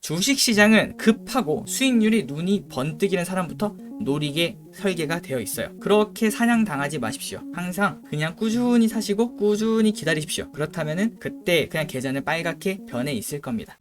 주식시장은 급하고 수익률이 눈이 번뜩이는 사람부터 노리게 설계가 되어 있어요. 그렇게 사냥당하지 마십시오. 항상 그냥 꾸준히 사시고 꾸준히 기다리십시오. 그렇다면은 그때 그냥 계좌는 빨갛게 변해 있을 겁니다.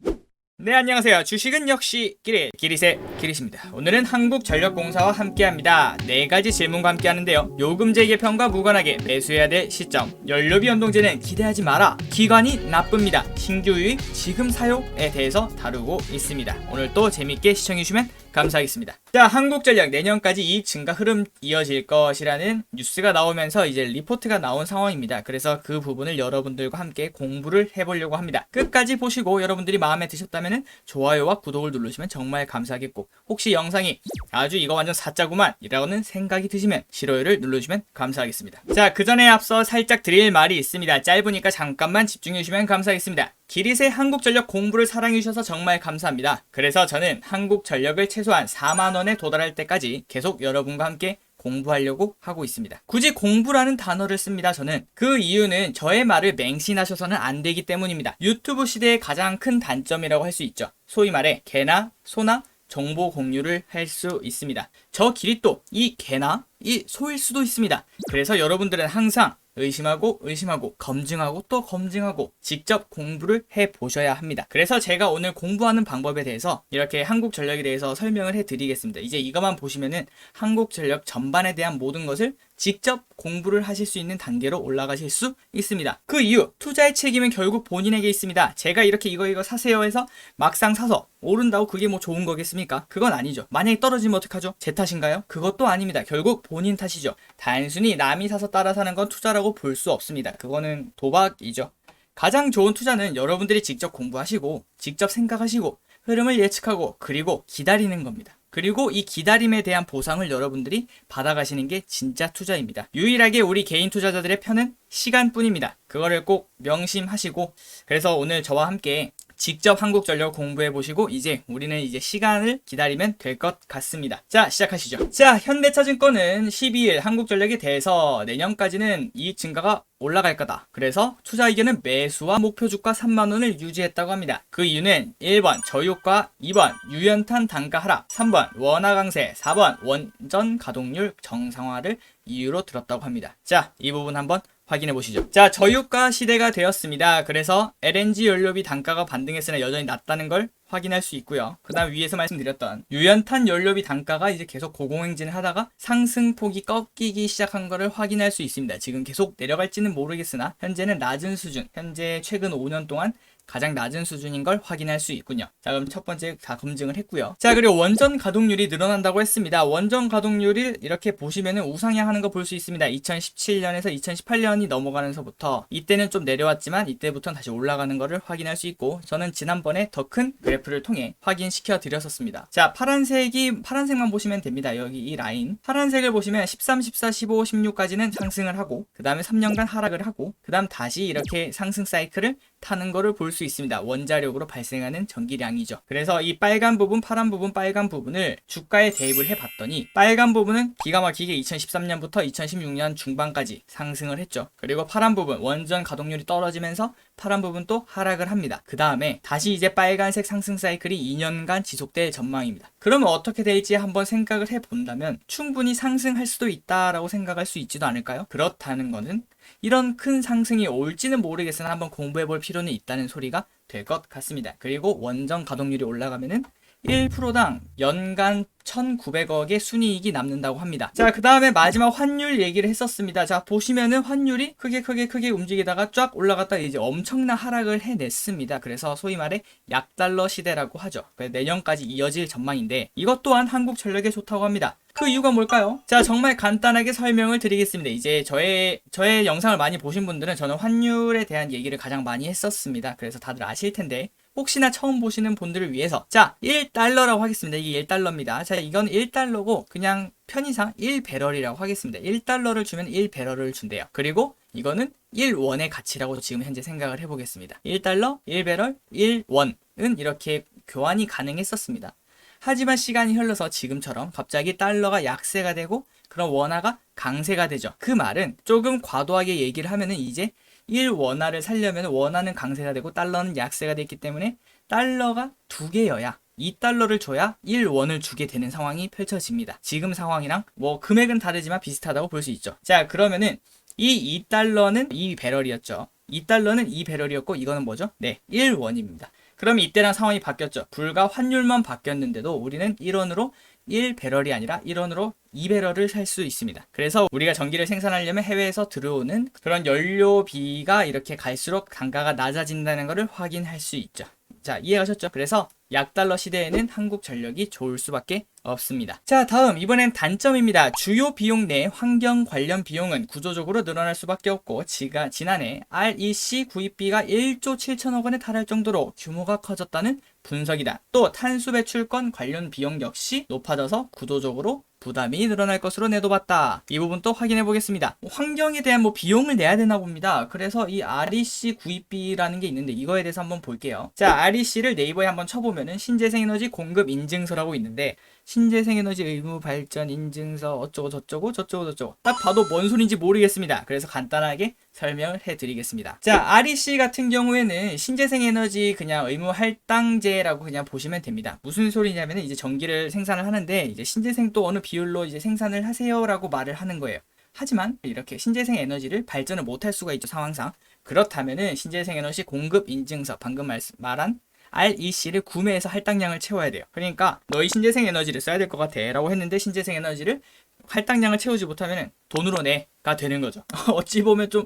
네, 안녕하세요. 주식은 역시 기릿의 기릿입니다. 오늘은 한국전력공사와 함께합니다. 4가지 질문과 함께하는데요. 요금제 개편과 무관하게 매수해야 될 시점, 연료비 연동제는 기대하지 마라, 기관이 나쁩니다, 신규 유입 지금 사용에 대해서 다루고 있습니다. 오늘 또 재밌게 시청해주시면 감사하겠습니다. 자, 한국전력 내년까지 이익 증가 흐름 이어질 것이라는 뉴스가 나오면서 이제 리포트가 나온 상황입니다. 그래서 그 부분을 여러분들과 함께 공부를 해보려고 합니다. 끝까지 보시고 여러분들이 마음에 드셨다면 좋아요와 구독을 누르시면 정말 감사하겠고, 혹시 영상이 아주 이거 완전 사짜구만 이라고는 생각이 드시면 싫어요를 눌러주시면 감사하겠습니다. 자, 그 전에 앞서 살짝 드릴 말이 있습니다. 짧으니까 잠깐만 집중해주시면 감사하겠습니다. 기릿의 한국전력 공부를 사랑해주셔서 정말 감사합니다. 그래서 저는 한국전력을 최소한 4만원에 도달할 때까지 계속 여러분과 함께 공부하려고 하고 있습니다. 굳이 공부라는 단어를 씁니다. 저는 그 이유는 저의 말을 맹신하셔서는 안 되기 때문입니다. 유튜브 시대의 가장 큰 단점이라고 할 수 있죠. 소위 말해 개나 소나 정보 공유를 할 수 있습니다. 저 기릿도 이 개나 이 소일 수도 있습니다. 그래서 여러분들은 항상 의심하고 검증하고 또 검증하고 직접 공부를 해보셔야 합니다. 그래서 제가 오늘 공부하는 방법에 대해서 이렇게 한국전력에 대해서 설명을 해드리겠습니다. 이제 이것만 보시면은 한국전력 전반에 대한 모든 것을 직접 공부를 하실 수 있는 단계로 올라가실 수 있습니다. 그 이유, 투자의 책임은 결국 본인에게 있습니다. 제가 이렇게 이거 사세요 해서 막상 사서 오른다고 그게 뭐 좋은 거겠습니까? 그건 아니죠. 만약에 떨어지면 어떡하죠? 제 탓인가요? 그것도 아닙니다. 결국 본인 탓이죠. 단순히 남이 사서 따라 사는 건 투자라고 볼 수 없습니다. 그거는 도박이죠. 가장 좋은 투자는 여러분들이 직접 공부하시고 직접 생각하시고 흐름을 예측하고 그리고 기다리는 겁니다. 그리고 이 기다림에 대한 보상을 여러분들이 받아가시는 게 진짜 투자입니다. 유일하게 우리 개인 투자자들의 편은 시간뿐입니다. 그거를 꼭 명심하시고, 그래서 오늘 저와 함께 직접 한국전력 공부해보시고 이제 우리는 이제 시간을 기다리면 될 것 같습니다. 자, 시작하시죠. 자, 현대차증권은 12일 한국전력에 대해서 내년까지는 이익 증가가 올라갈 거다. 그래서 투자 의견은 매수와 목표 주가 3만원을 유지했다고 합니다. 그 이유는 1번 저유가, 2번 유연탄 단가 하락, 3번 원화 강세, 4번 원전 가동률 정상화를 이유로 들었다고 합니다. 자, 이 부분 한번 확인해 보시죠. 자, 저유가 시대가 되었습니다. 그래서 LNG 연료비 단가가 반등했으나 여전히 낮다는 걸 확인할 수 있고요. 그 다음 위에서 말씀드렸던 유연탄 연료비 단가가 이제 계속 고공행진을 하다가 상승폭이 꺾이기 시작한 것을 확인할 수 있습니다. 지금 계속 내려갈지는 모르겠으나 현재는 낮은 수준, 현재 최근 5년 동안 가장 낮은 수준인 걸 확인할 수 있군요. 자, 그럼 첫 번째 다 검증을 했고요. 자, 그리고 원전 가동률이 늘어난다고 했습니다. 원전 가동률을 이렇게 보시면은 우상향하는 거 볼 수 있습니다. 2017년에서 2018년이 넘어가면서부터 이때는 좀 내려왔지만 이때부터는 다시 올라가는 거를 확인할 수 있고, 저는 지난번에 더 큰 그래프를 통해 확인시켜 드렸었습니다. 자, 파란색만 보시면 됩니다. 여기 이 라인 파란색을 보시면 13, 14, 15, 16까지는 상승을 하고 그 다음에 3년간 하락을 하고 그 다음 다시 이렇게 상승 사이클을 타는 거를 볼 수 있습니다. 원자력으로 발생하는 전기량이죠. 그래서 이 빨간 부분, 파란 부분, 빨간 부분을 주가에 대입을 해봤더니 빨간 부분은 기가 막히게 2013년부터 2016년 중반까지 상승을 했죠. 그리고 파란 부분, 원전 가동률이 떨어지면서 파란 부분 또 하락을 합니다. 그 다음에 다시 이제 빨간색 상승 사이클이 2년간 지속될 전망입니다. 그러면 어떻게 될지 한번 생각을 해본다면 충분히 상승할 수도 있다라고 생각할 수 있지도 않을까요? 그렇다는 거는 이런 큰 상승이 올지는 모르겠으나 한번 공부해볼 필요는 있다는 소리가 될 것 같습니다. 그리고 원전 가동률이 올라가면은 1%당 연간 1,900억의 순이익이 남는다고 합니다. 자, 그 다음에 마지막 환율 얘기를 했었습니다. 자, 보시면은 환율이 크게 움직이다가 쫙 올라갔다 이제 엄청난 하락을 해냈습니다. 그래서 소위 말해 약달러 시대라고 하죠. 내년까지 이어질 전망인데 이것 또한 한국전력에 좋다고 합니다. 그 이유가 뭘까요? 자, 정말 간단하게 설명을 드리겠습니다. 이제 저의 영상을 많이 보신 분들은 저는 환율에 대한 얘기를 가장 많이 했었습니다. 그래서 다들 아실 텐데 혹시나 처음 보시는 분들을 위해서, 자, 1달러라고 하겠습니다. 이게 1달러입니다. 자, 이건 1달러고 그냥 편의상 1배럴이라고 하겠습니다. 1달러를 주면 1배럴을 준대요. 그리고 이거는 1원의 가치라고 지금 현재 생각을 해보겠습니다. 1달러, 1배럴, 1원은 이렇게 교환이 가능했었습니다. 하지만 시간이 흘러서 지금처럼 갑자기 달러가 약세가 되고 그럼 원화가 강세가 되죠. 그 말은 조금 과도하게 얘기를 하면은 이제 1원화를 살려면 원화는 강세가 되고 달러는 약세가 됐기 때문에 달러가 2개여야 2달러를 줘야 1원을 주게 되는 상황이 펼쳐집니다. 지금 상황이랑 뭐 금액은 다르지만 비슷하다고 볼 수 있죠. 자, 그러면은 이 2달러는 2배럴이었죠. 2달러는 2배럴이었고 이거는 뭐죠? 네, 1원입니다. 그럼 이때랑 상황이 바뀌었죠. 불과 환율만 바뀌었는데도 우리는 1원으로 1배럴이 아니라 1원으로 2배럴을 살 수 있습니다. 그래서 우리가 전기를 생산하려면 해외에서 들어오는 그런 연료비가 이렇게 갈수록 단가가 낮아진다는 것을 확인할 수 있죠. 자, 이해가셨죠? 그래서 약달러 시대에는 한국전력이 좋을 수밖에 없습니다. 자, 다음 이번엔 단점입니다. 주요 비용 내 환경 관련 비용은 구조적으로 늘어날 수밖에 없고 지난해 REC 구입비가 1조 7천억 원에 달할 정도로 규모가 커졌다는 분석이다. 또 탄소 배출권 관련 비용 역시 높아져서 구조적으로 부담이 늘어날 것으로 내도봤다. 이 부분 또 확인해 보겠습니다. 환경에 대한 비용을 내야 되나 봅니다. 그래서 이 REC 구입비라는 게 있는데 이거에 대해서 한번 볼게요. 자, REC를 네이버에 한번 쳐보면은 신재생에너지 공급 인증서라고 있는데 신재생에너지 의무 발전 인증서 어쩌고 저쩌고 딱 봐도 뭔 소린지 모르겠습니다. 그래서 간단하게 설명을 해드리겠습니다. 자, REC 같은 경우에는 신재생에너지 그냥 의무 할당제라고 그냥 보시면 됩니다. 무슨 소리냐면 이제 전기를 생산을 하는데 이제 신재생 또 어느 비율로 이제 생산을 하세요라고 말을 하는 거예요. 하지만 이렇게 신재생 에너지를 발전을 못할 수가 있죠, 상황상. 그렇다면은 신재생 에너지 공급 인증서 방금 말한 REC를 구매해서 할당량을 채워야 돼요. 그러니까 너희 신재생 에너지를 써야 될 것 같아 라고 했는데 신재생 에너지를 할당량을 채우지 못하면 돈으로 내가 되는 거죠. 어찌 보면 좀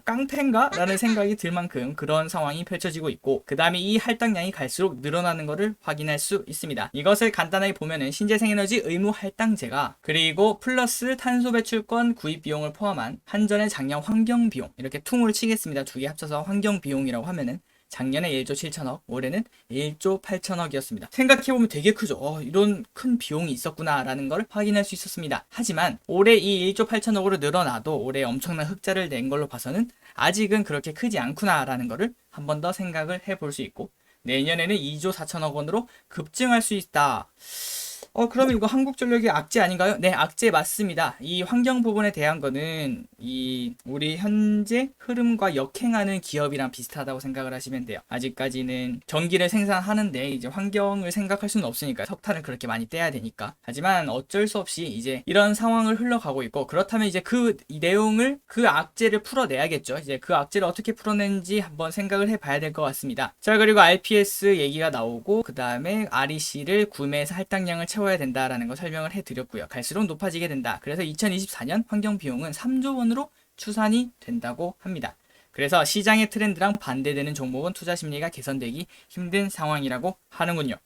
깡패인가? 라는 생각이 들 만큼 그런 상황이 펼쳐지고 있고 그 다음에 이 할당량이 갈수록 늘어나는 것을 확인할 수 있습니다. 이것을 간단하게 보면은 신재생에너지 의무 할당제가 그리고 플러스 탄소 배출권 구입 비용을 포함한 한전의 작년 환경 비용 이렇게 퉁을 치겠습니다. 두 개 합쳐서 환경 비용이라고 하면은 작년에 1조 7천억, 올해는 1조 8천억이었습니다. 생각해보면 되게 크죠. 이런 큰 비용이 있었구나 라는 걸 확인할 수 있었습니다. 하지만 올해 이 1조 8천억으로 늘어나도 올해 엄청난 흑자를 낸 걸로 봐서는 아직은 그렇게 크지 않구나 라는 거를 한 번 더 생각을 해볼 수 있고 내년에는 2조 4천억 원으로 급증할 수 있다. 그럼 이거 한국전력의 악재 아닌가요? 네, 악재 맞습니다. 이 환경 부분에 대한 거는 우리 현재 흐름과 역행하는 기업이랑 비슷하다고 생각을 하시면 돼요. 아직까지는 전기를 생산하는데 이제 환경을 생각할 수는 없으니까 석탄을 그렇게 많이 떼야 되니까. 하지만 어쩔 수 없이 이제 이런 상황을 흘러가고 있고 그렇다면 이제 이 내용을 그 악재를 풀어내야겠죠. 이제 그 악재를 어떻게 풀어낸지 한번 생각을 해봐야 될 것 같습니다. 자, 그리고 RPS 얘기가 나오고 그 다음에 REC를 구매해서 할당량을 채워야 된다라는 거 설명을 해드렸고요. 갈수록 높아지게 된다. 그래서 2024년 환경 비용은 3조 원으로 추산이 된다고 합니다. 그래서 시장의 트렌드랑 반대되는 종목은 투자 심리가 개선되기 힘든 상황이라고 하는군요.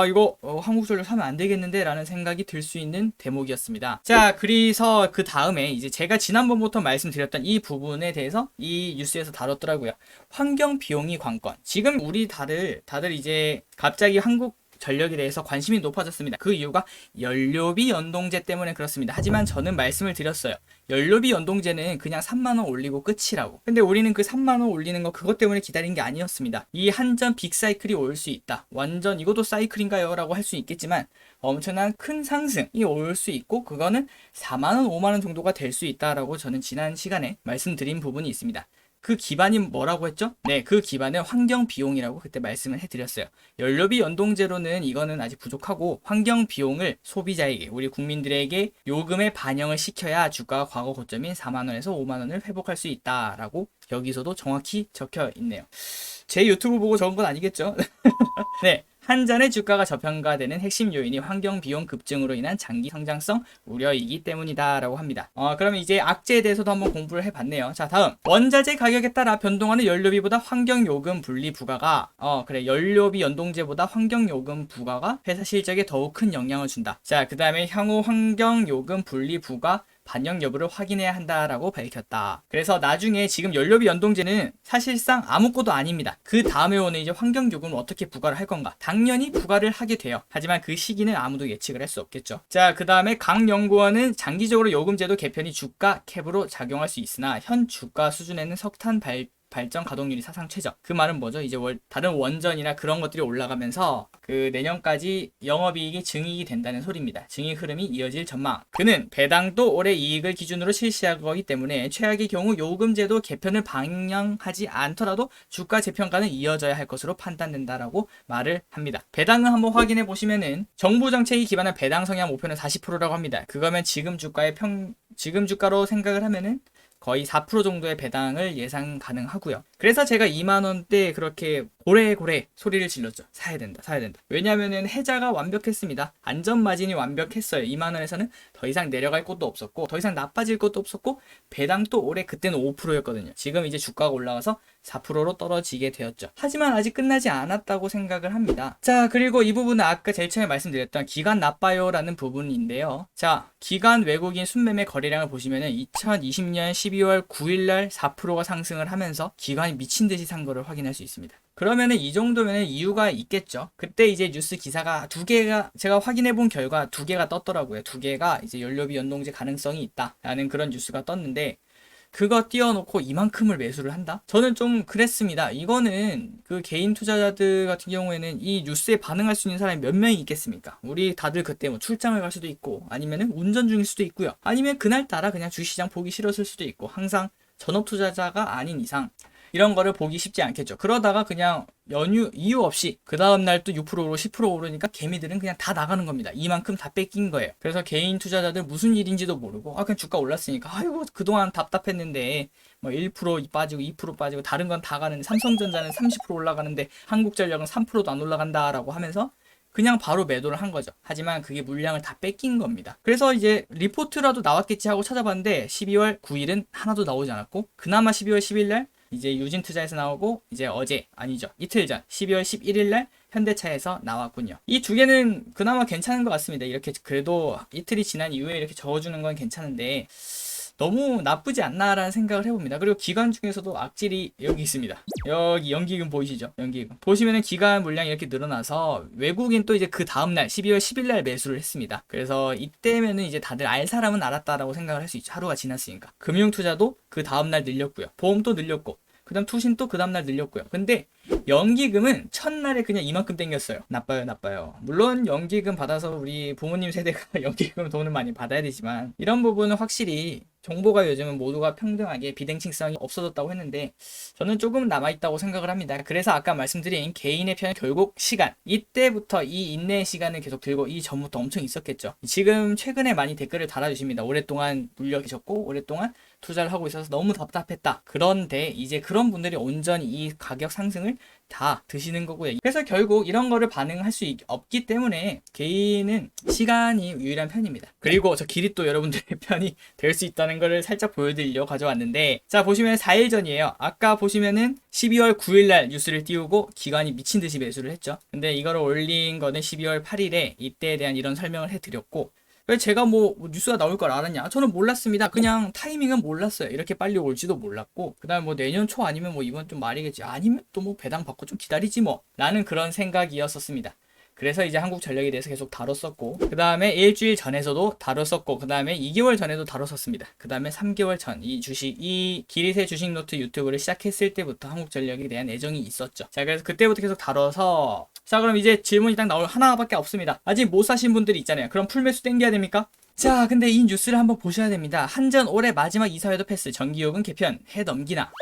이거 한국전력 사면 안 되겠는데 라는 생각이 들 수 있는 대목이었습니다. 자, 그래서 그 다음에 이제 제가 지난번부터 말씀드렸던 이 부분에 대해서 이 뉴스에서 다뤘더라고요. 환경 비용이 관건. 지금 우리 다들 이제 갑자기 한국 전력에 대해서 관심이 높아졌습니다. 그 이유가 연료비 연동제 때문에 그렇습니다. 하지만 저는 말씀을 드렸어요. 연료비 연동제는 그냥 3만원 올리고 끝이라고. 근데 우리는 그 3만원 올리는 거 그것 때문에 기다린 게 아니었습니다. 이 한전 빅사이클이 올 수 있다. 완전 이것도 사이클인가요? 라고 할 수 있겠지만 엄청난 큰 상승이 올 수 있고 그거는 4만원, 5만원 정도가 될 수 있다라고 저는 지난 시간에 말씀드린 부분이 있습니다. 그 기반이 뭐라고 했죠? 네, 그 기반은 환경 비용이라고 그때 말씀을 해드렸어요. 연료비 연동제로는 이거는 아직 부족하고 환경 비용을 소비자에게 우리 국민들에게 요금에 반영을 시켜야 주가가 과거 고점인 4만원에서 5만원을 회복할 수 있다라고 여기서도 정확히 적혀 있네요. 제 유튜브 보고 적은 건 아니겠죠? 네. 한전의 주가가 저평가되는 핵심 요인이 환경 비용 급증으로 인한 장기 성장성 우려이기 때문이다 라고 합니다. 그러면 이제 악재에 대해서도 한번 공부를 해봤네요. 자, 다음 원자재 가격에 따라 변동하는 연료비보다 환경요금 분리 부과가 연료비 연동제보다 환경요금 부과가 회사 실적에 더욱 큰 영향을 준다. 자, 그 다음에 향후 환경요금 분리 부과 반영 여부를 확인해야 한다라고 밝혔다. 그래서 나중에 지금 연료비 연동제는 사실상 아무것도 아닙니다. 그 다음에 오는 이제 환경요금을 어떻게 부과를 할 건가? 당연히 부과를 하게 돼요. 하지만 그 시기는 아무도 예측을 할 수 없겠죠. 자, 그 다음에 강 연구원은 장기적으로 요금제도 개편이 주가 캡으로 작용할 수 있으나 현 주가 수준에는 석탄 발전 가동률이 사상 최저. 그 말은 뭐죠? 이제 다른 원전이나 그런 것들이 올라가면서 그 내년까지 영업이익이 증익이 된다는 소리입니다. 증익 흐름이 이어질 전망. 그는 배당도 올해 이익을 기준으로 실시할 거기 때문에 최악의 경우 요금제도 개편을 방영하지 않더라도 주가 재평가는 이어져야 할 것으로 판단된다라고 말을 합니다. 배당을 한번 확인해 보시면은 정부 정책이 기반한 배당 성향 목표는 40%라고 합니다. 그거면 지금 주가로 생각을 하면은 거의 4% 정도의 배당을 예상 가능하고요. 그래서 제가 2만 원대 그렇게 고래고래 소리를 질렀죠. 사야 된다. 왜냐하면은 해자가 완벽했습니다. 안전 마진이 완벽했어요. 2만 원에서는 더 이상 내려갈 곳도 없었고 더 이상 나빠질 것도 없었고 배당도 올해 그때는 5%였거든요. 지금 이제 주가가 올라가서 4%로 떨어지게 되었죠. 하지만 아직 끝나지 않았다고 생각을 합니다. 자, 그리고 이 부분은 아까 제일 처음에 말씀드렸던 기관 나빠요라는 부분인데요. 자, 기관 외국인 순매매 거래량을 보시면은 2020년 12월 9일날 4%가 상승을 하면서 기관이 미친 듯이 산 거를 확인할 수 있습니다. 그러면은 이 정도면은 이유가 있겠죠. 그때 이제 뉴스 기사가 2개가 제가 확인해 본 결과 2개가 떴더라고요. 2개가 이제 연료비 연동제 가능성이 있다라는 그런 뉴스가 떴는데 그거 띄워놓고 이만큼을 매수를 한다? 저는 좀 그랬습니다. 이거는 그 개인 투자자들 같은 경우에는 이 뉴스에 반응할 수 있는 사람이 몇 명이 있겠습니까? 우리 다들 그때 뭐 출장을 갈 수도 있고 아니면은 운전 중일 수도 있고요. 아니면 그날따라 그냥 주시장 보기 싫었을 수도 있고 항상 전업 투자자가 아닌 이상 이런 거를 보기 쉽지 않겠죠. 그러다가 그냥 이유 없이 그 다음날 또 6%로 10% 오르니까 개미들은 그냥 다 나가는 겁니다. 이만큼 다 뺏긴 거예요. 그래서 개인 투자자들 무슨 일인지도 모르고 그냥 주가 올랐으니까 아이고 그동안 답답했는데 뭐 1% 빠지고 2% 빠지고 다른 건 다 가는데 삼성전자는 30% 올라가는데 한국전력은 3%도 안 올라간다라고 하면서 그냥 바로 매도를 한 거죠. 하지만 그게 물량을 다 뺏긴 겁니다. 그래서 이제 리포트라도 나왔겠지 하고 찾아봤는데 12월 9일은 하나도 나오지 않았고 그나마 12월 10일 날 이제 유진투자에서 나오고 이제 이틀 전 12월 11일 날 현대차에서 나왔군요. 이 2개는 그나마 괜찮은 것 같습니다. 이렇게 그래도 이틀이 지난 이후에 이렇게 적어주는 건 괜찮은데 너무 나쁘지 않나라는 생각을 해봅니다. 그리고 기관 중에서도 악질이 여기 있습니다. 여기 연기금 보이시죠? 연기금 보시면은 기관 물량이 이렇게 늘어나서 외국인 또 이제 그 다음날 12월 10일날 매수를 했습니다. 그래서 이때면은 이제 다들 알 사람은 알았다라고 생각을 할 수 있죠. 하루가 지났으니까. 금융투자도 그 다음날 늘렸고요. 보험도 늘렸고 그 다음 투신도 그 다음날 늘렸고요. 근데 연기금은 첫날에 그냥 이만큼 땡겼어요. 나빠요. 물론 연기금 받아서 우리 부모님 세대가 연기금 돈을 많이 받아야 되지만 이런 부분은 확실히 정보가 요즘은 모두가 평등하게 비대칭성이 없어졌다고 했는데 저는 조금 남아있다고 생각을 합니다. 그래서 아까 말씀드린 개인의 편 결국 시간 이때부터 이 인내의 시간을 계속 들고 이 전부터 엄청 있었겠죠. 지금 최근에 많이 댓글을 달아주십니다. 오랫동안 눌려 계셨고 오랫동안 투자를 하고 있어서 너무 답답했다. 그런데 이제 그런 분들이 온전히 이 가격 상승을 다 드시는 거고요. 그래서 결국 이런 거를 반응할 수 없기 때문에 개인은 시간이 유일한 편입니다. 그리고 저 길이 또 여러분들의 편이 될 수 있다는 거를 살짝 보여드리려고 가져왔는데 자 보시면 4일 전이에요. 아까 보시면은 12월 9일날 뉴스를 띄우고 기관이 미친 듯이 매수를 했죠. 근데 이거를 올린 거는 12월 8일에 이때에 대한 이런 설명을 해드렸고 왜 제가 뭐 뉴스가 나올 걸 알았냐? 저는 몰랐습니다. 그냥 타이밍은 몰랐어요. 이렇게 빨리 올지도 몰랐고 그 다음에 뭐 내년 초 아니면 뭐 이번 좀 말이겠지. 아니면 또 뭐 배당 받고 좀 기다리지 뭐 라는 그런 생각이었었습니다. 그래서 이제 한국전력에 대해서 계속 다뤘었고 그 다음에 일주일 전에서도 다뤘었고 그 다음에 2개월 전에도 다뤘었습니다. 그 다음에 3개월 전 이 기리세 주식노트 유튜브를 시작했을 때부터 한국전력에 대한 애정이 있었죠. 자 그래서 그때부터 계속 다뤄서 자 그럼 이제 질문이 딱 나올 하나밖에 없습니다. 아직 못 사신 분들이 있잖아요. 그럼 풀매수 땡겨야 됩니까? 자 근데 이 뉴스를 한번 보셔야 됩니다. 한전 올해 마지막 이사회도 패스 전기요금 개편 해 넘기나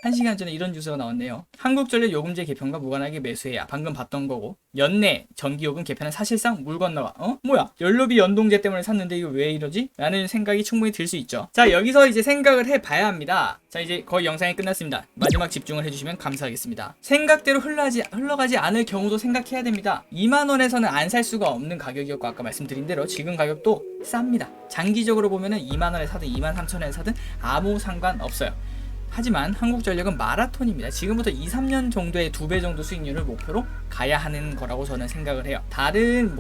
1시간 전에 이런 뉴스가 나왔네요. 한국전력 요금제 개편과 무관하게 매수해야 방금 봤던 거고 연내 전기요금 개편은 사실상 물 건너가 뭐야 연료비 연동제 때문에 샀는데 이거 왜 이러지? 라는 생각이 충분히 들 수 있죠. 자 여기서 이제 생각을 해봐야 합니다. 자 이제 거의 영상이 끝났습니다. 마지막 집중을 해주시면 감사하겠습니다. 생각대로 흘러가지 않을 경우도 생각해야 됩니다. 2만원에서는 안 살 수가 없는 가격이었고 아까 말씀드린 대로 지금 가격도 쌉니다. 장기적으로 보면은 2만원에 사든 23,000원에 사든 아무 상관없어요. 하지만 한국전력은 마라톤입니다. 지금부터 2-3년 정도의 2배 정도 수익률을 목표로 가야 하는 거라고 저는 생각을 해요. 다른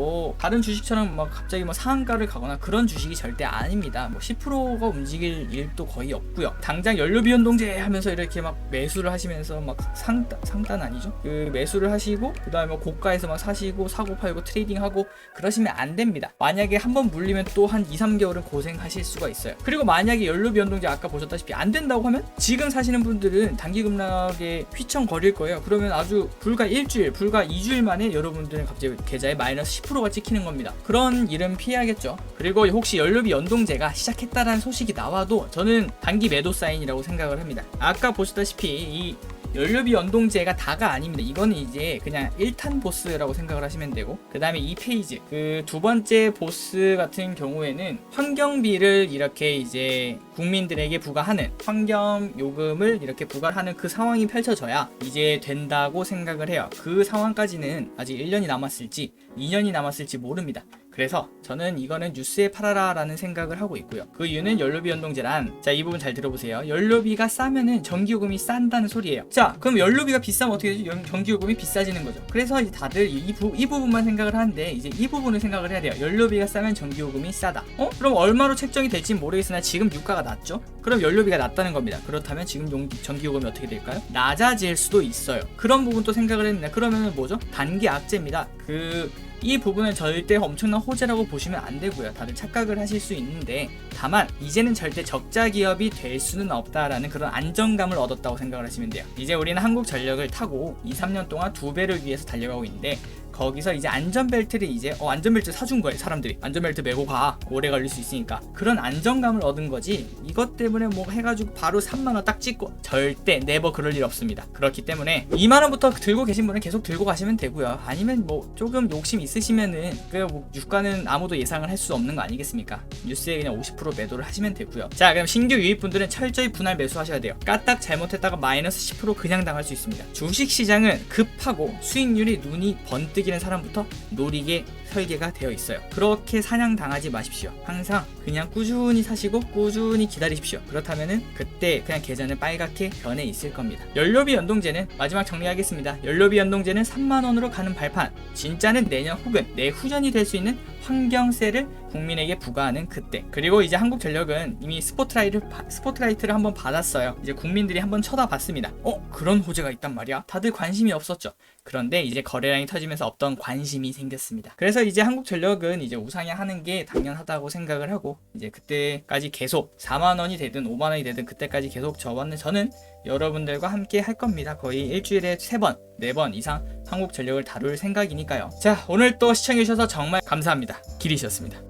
주식처럼 막 갑자기 뭐 상한가를 가거나 그런 주식이 절대 아닙니다. 뭐 10%가 움직일 일도 거의 없고요. 당장 연료비 연동제 하면서 이렇게 막 매수를 하시면서 막 상단 아니죠? 그 매수를 하시고 그 다음에 고가에서 막 사시고 사고 팔고 트레이딩하고 그러시면 안 됩니다. 만약에 한번 물리면 또 한 2-3개월은 고생하실 수가 있어요. 그리고 만약에 연료비 연동제 아까 보셨다시피 안 된다고 하면 지금 지금 사시는 분들은 단기 급락에 휘청거릴 거예요. 그러면 아주 불과 일주일, 불과 2주일 만에 여러분들은 갑자기 계좌에 마이너스 10%가 찍히는 겁니다. 그런 일은 피해야겠죠. 그리고 혹시 연료비 연동제가 시작했다라는 소식이 나와도 저는 단기 매도 사인이라고 생각을 합니다. 아까 보셨다시피 이 연료비 연동제가 다가 아닙니다. 이거는 이제 그냥 1탄 보스라고 생각을 하시면 되고, 그 다음에 이 페이지 그 두 번째 보스 같은 경우에는 환경비를 이렇게 이제 국민들에게 부과하는 환경 요금을 이렇게 부과하는 그 상황이 펼쳐져야 이제 된다고 생각을 해요. 그 상황까지는 아직 1년이 남았을지 2년이 남았을지 모릅니다. 그래서 저는 이거는 뉴스에 팔아라 라는 생각을 하고 있고요. 그 이유는 연료비 연동제란, 자, 이 부분 잘 들어보세요. 연료비가 싸면은 전기요금이 싼다는 소리예요. 자, 그럼 연료비가 비싸면 어떻게 되죠? 전기요금이 비싸지는 거죠. 그래서 이제 다들 이 부분만 생각을 하는데, 이제 이 부분을 생각을 해야 돼요. 연료비가 싸면 전기요금이 싸다. 그럼 얼마로 책정이 될지 모르겠으나 지금 유가가 낮죠? 그럼 연료비가 낮다는 겁니다. 그렇다면 지금 전기요금이 어떻게 될까요? 낮아질 수도 있어요. 그런 부분도 생각을 했는데, 그러면은 뭐죠? 단기 악재입니다. 이 부분은 절대 엄청난 호재라고 보시면 안 되고요. 다들 착각을 하실 수 있는데, 다만 이제는 절대 적자 기업이 될 수는 없다라는 그런 안정감을 얻었다고 생각을 하시면 돼요. 이제 우리는 한국전력을 타고 2-3년 동안 2배를 위해서 달려가고 있는데, 거기서 이제 안전벨트를 이제 안전벨트 사준 거예요. 사람들이 안전벨트 메고 가, 오래 걸릴 수 있으니까. 그런 안정감을 얻은 거지, 이것 때문에 뭐 해가지고 바로 3만원 딱 찍고, 절대 네버 그럴 일 없습니다. 그렇기 때문에 2만원부터 들고 계신 분은 계속 들고 가시면 되고요. 아니면 뭐 조금 욕심 있으시면은 뭐 유가는 아무도 예상을 할 수 없는 거 아니겠습니까? 뉴스에 그냥 50% 매도를 하시면 되고요. 자, 그럼 신규 유입분들은 철저히 분할 매수하셔야 돼요. 까딱 잘못했다가 마이너스 10% 그냥 당할 수 있습니다. 주식시장은 급하고 수익률이 눈이 번뜩이는 사람부터 노리게 설계가 되어 있어요. 그렇게 사냥당하지 마십시오. 항상 그냥 꾸준히 사시고 꾸준히 기다리십시오. 그렇다면은 그때 그냥 계좌는 빨갛게 변해 있을 겁니다. 연료비 연동제는 마지막 정리하겠습니다. 연료비 연동제는 3만원으로 가는 발판, 진짜는 내년 혹은 내후년이 될 수 있는 환경세를 국민에게 부과하는 그때. 그리고 이제 한국전력은 이미 스포트라이트를 한번 받았어요. 이제 국민들이 한번 쳐다봤습니다. 그런 호재가 있단 말이야. 다들 관심이 없었죠. 그런데 이제 거래량이 터지면서 없던 관심이 생겼습니다. 그래서 이제 한국전력은 이제 우상향하는 게 당연하다고 생각을 하고, 이제 그때까지 계속 4만원이 되든 5만원이 되든 그때까지 계속 저는 여러분들과 함께 할 겁니다. 거의 일주일에 3번, 4번 이상 한국전력을 다룰 생각이니까요. 자, 오늘 또 시청해주셔서 정말 감사합니다. 길이셨습니다.